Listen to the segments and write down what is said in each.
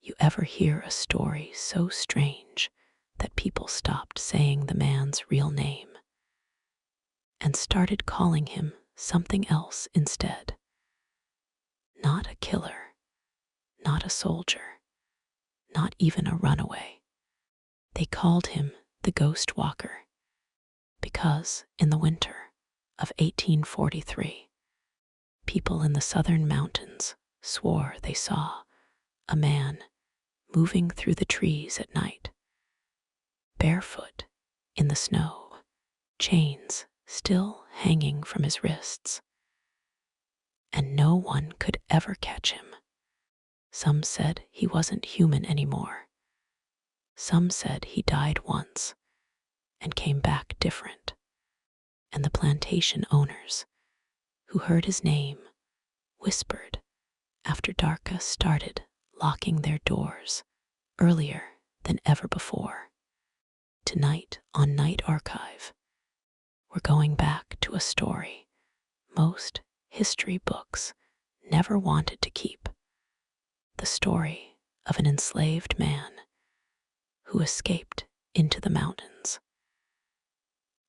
You ever hear a story so strange that people stopped saying the man's real name and started calling him something else instead? Not a killer, not a soldier, not even a runaway. They called him the Ghost Walker because in the winter of 1843, people in the southern mountains swore they saw a man moving through the trees at night, barefoot in the snow, chains still hanging from his wrists, and no one could ever catch him. Some said he wasn't human anymore. Some said he died once and came back different. And the plantation owners who heard his name whispered after Darka started locking their doors earlier than ever before. Tonight on Night Archive, we're going back to a story most history books never wanted to keep. The story of an enslaved man who escaped into the mountains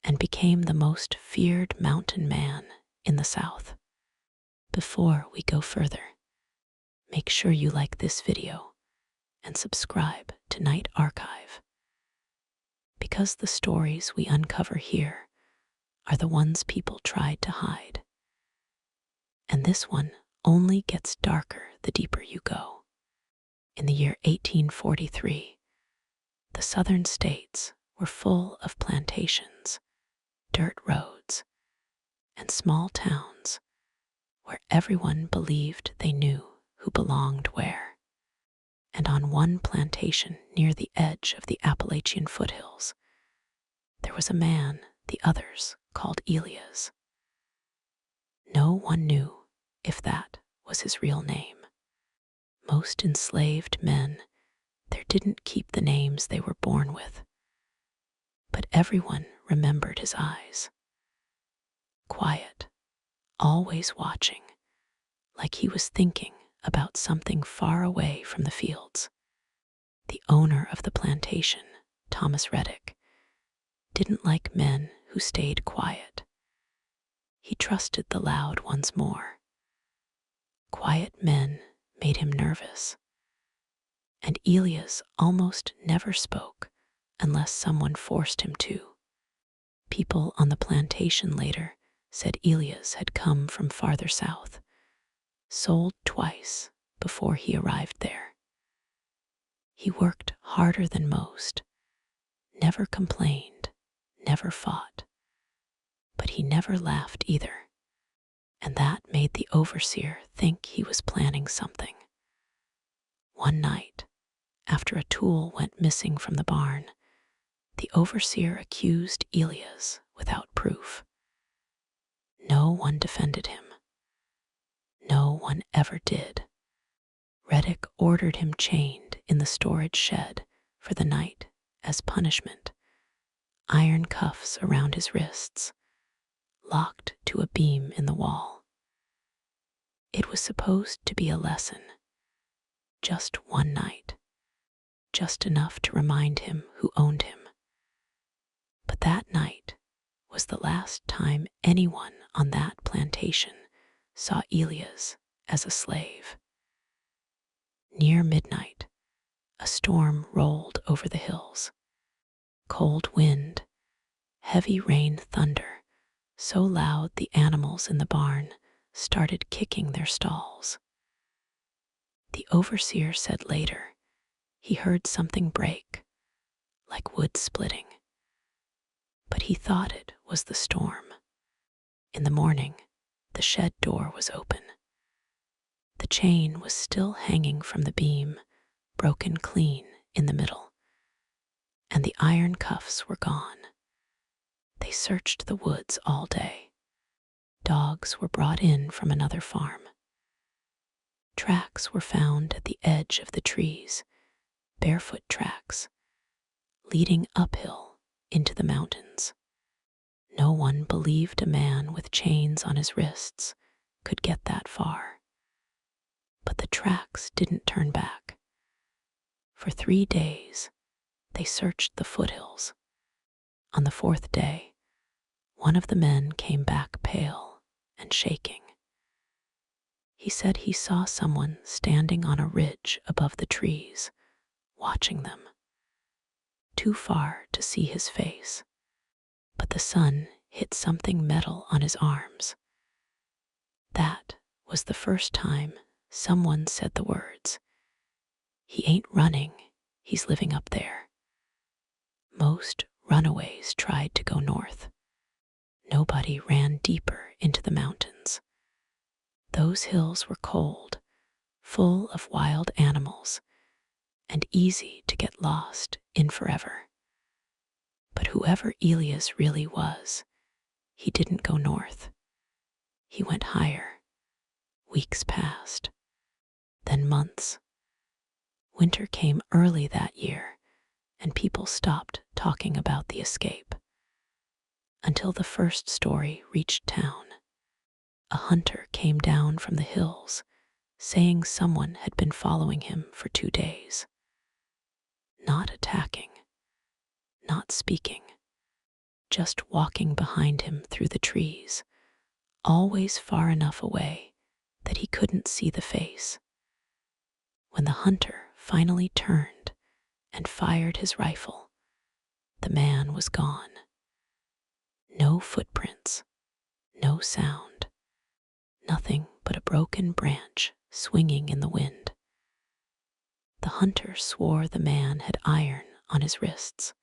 and became the most feared mountain man in the South. Before we go further, make sure you like this video and subscribe to Night Archive, because the stories we uncover here are the ones people tried to hide. And this one only gets darker the deeper you go. In the year 1843, the southern states were full of plantations, dirt roads, and small towns where everyone believed they knew who belonged where. And on one plantation near the edge of the Appalachian foothills, there was a man the others called Elias. No one knew if that was his real name. Most enslaved men there didn't keep the names they were born with, but everyone remembered his eyes. Quiet, always watching, like he was thinking about something far away from the fields. The owner of the plantation, Thomas Reddick, didn't like men who stayed quiet. He trusted the loud ones more. Quiet men made him nervous, and Elias almost never spoke unless someone forced him to. People on the plantation later said Elias had come from farther south, sold twice before he arrived there. He worked harder than most, never complained, never fought, but he never laughed either, and that made the overseer think he was planning something. One night, after a tool went missing from the barn, the overseer accused Elias without proof. No one defended him. No one ever did. Reddick ordered him chained in the storage shed for the night as punishment, iron cuffs around his wrists, locked to a beam in the wall. It was supposed to be a lesson, just one night, just enough to remind him who owned him. But that night was the last time anyone on that plantation saw Elias as a slave. Near midnight, a storm rolled over the hills. Cold wind, heavy rain, thunder, so loud the animals in the barn started kicking their stalls. The overseer said later he heard something break, like wood splitting, but he thought it was the storm. In the morning, the shed door was open. The chain was still hanging from the beam, broken clean in the middle, and the iron cuffs were gone. They searched the woods all day. Dogs were brought in from another farm. Tracks were found at the edge of the trees, barefoot tracks, leading uphill into the mountains. No one believed a man with chains on his wrists could get that far. But the tracks didn't turn back. For 3 days, they searched the foothills. On the fourth day, one of the men came back pale and shaking. He said he saw someone standing on a ridge above the trees, watching them, too far to see his face. But the sun hit something metal on his arms. That was the first time someone said the words, "He ain't running, he's living up there." Most runaways tried to go north. Nobody ran deeper into the mountains. Those hills were cold, full of wild animals, and easy to get lost in forever. But whoever Elias really was, he didn't go north. He went higher. Weeks passed, then months. Winter came early that year, and people stopped talking about the escape. Until the first story reached town. A hunter came down from the hills, saying someone had been following him for 2 days. Not attacking, not speaking, just walking behind him through the trees, always far enough away that he couldn't see the face. When the hunter finally turned and fired his rifle, the man was gone. No footprints, no sound, nothing but a broken branch swinging in the wind. The hunter swore the man had iron on his wrists.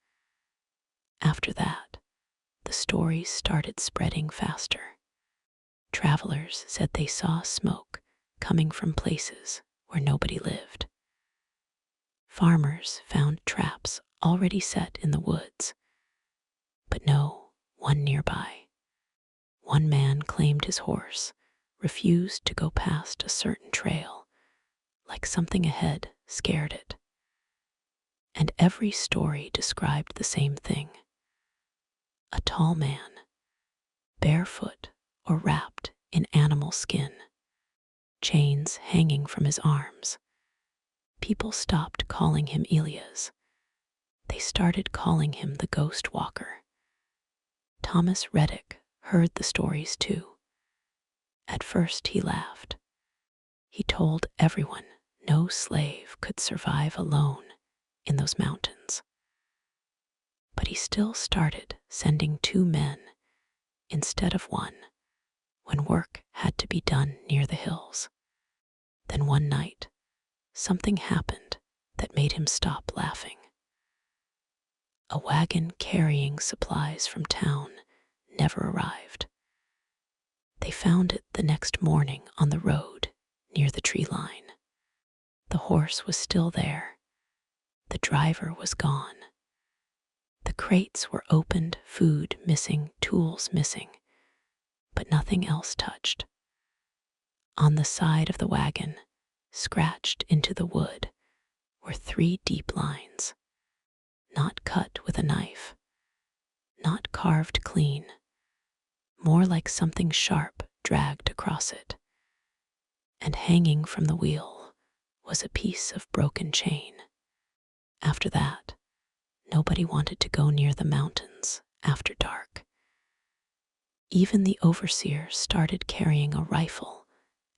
After that, the stories started spreading faster. Travelers said they saw smoke coming from places where nobody lived. Farmers found traps already set in the woods, but no one nearby. One man claimed his horse refused to go past a certain trail, like something ahead scared it. And every story described the same thing. A tall man, barefoot or wrapped in animal skin, chains hanging from his arms. People stopped calling him Elias. They started calling him the Ghost Walker. Thomas Reddick heard the stories too. At first he laughed. He told everyone no slave could survive alone in those mountains. But he still started sending 2 men instead of 1 when work had to be done near the hills. Then one night, something happened that made him stop laughing. A wagon carrying supplies from town never arrived. They found it the next morning on the road near the tree line. The horse was still there. The driver was gone. The crates were opened, food missing, tools missing, but nothing else touched. On the side of the wagon, scratched into the wood, were 3 deep lines, not cut with a knife, not carved clean, more like something sharp dragged across it. And hanging from the wheel was a piece of broken chain. After that, nobody wanted to go near the mountains after dark. Even the overseer started carrying a rifle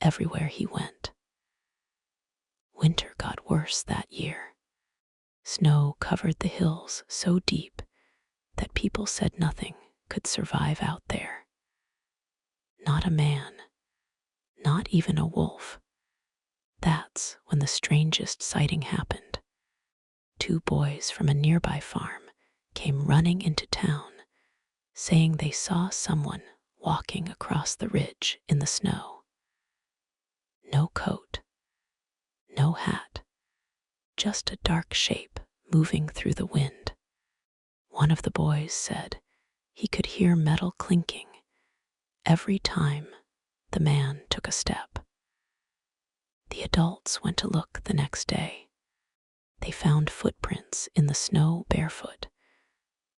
everywhere he went. Winter got worse that year. Snow covered the hills so deep that people said nothing could survive out there. Not a man, not even a wolf. That's when the strangest sighting happened. 2 boys from a nearby farm came running into town, saying they saw someone walking across the ridge in the snow. No coat, no hat, just a dark shape moving through the wind. One of the boys said he could hear metal clinking every time the man took a step. The adults went to look the next day. They found footprints in the snow barefoot,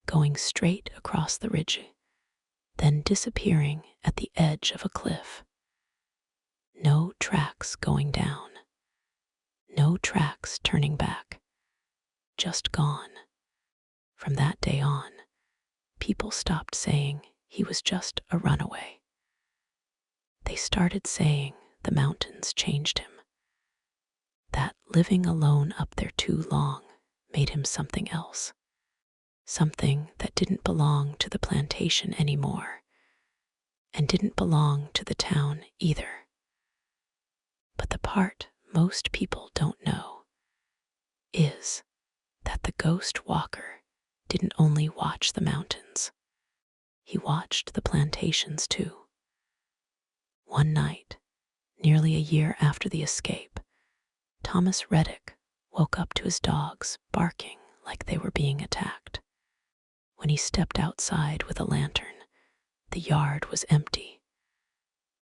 going straight across the ridge, then disappearing at the edge of a cliff. No tracks going down, no tracks turning back, just gone. From that day on, people stopped saying he was just a runaway. They started saying the mountains changed him, that living alone up there too long made him something else, something that didn't belong to the plantation anymore and didn't belong to the town either. But the part most people don't know is that the ghost walker didn't only watch the mountains, he watched the plantations too. One night, nearly a year after the escape, Thomas Reddick woke up to his dogs barking like they were being attacked. When he stepped outside with a lantern, the yard was empty.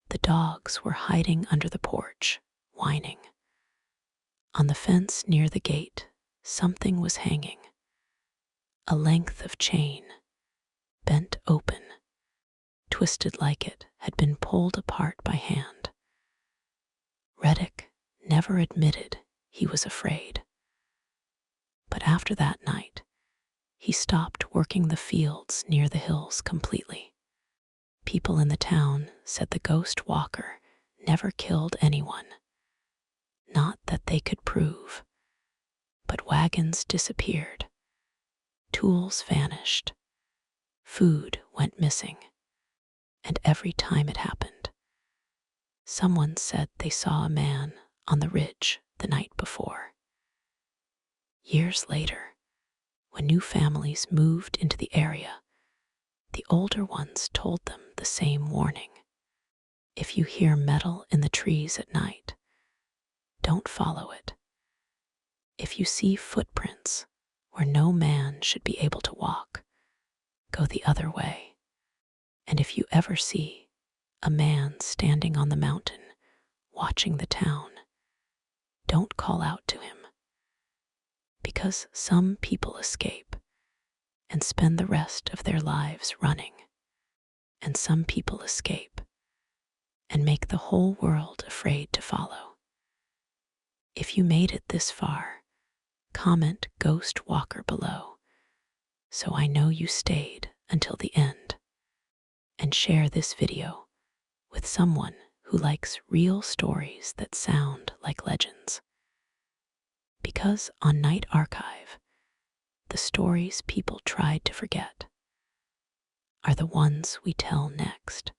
The dogs were hiding under the porch, whining. On the fence near the gate, something was hanging. A length of chain, bent open, twisted like it had been pulled apart by hand. Reddick never admitted he was afraid. But after that night, he stopped working the fields near the hills completely. People in the town said the ghost walker never killed anyone. Not that they could prove. But wagons disappeared. Tools vanished. Food went missing. And every time it happened, someone said they saw a man on the ridge the night before. Years later, when new families moved into the area, the older ones told them the same warning. If you hear metal in the trees at night, don't follow it. If you see footprints where no man should be able to walk, go the other way. And if you ever see a man standing on the mountain watching the town, don't call out to him. Because some people escape and spend the rest of their lives running, and some people escape and make the whole world afraid to follow. If you made it this far, comment Ghost Walker below so I know you stayed until the end, and share this video with someone who likes real stories that sound like legends. Because on Night Archive, the stories people tried to forget are the ones we tell next.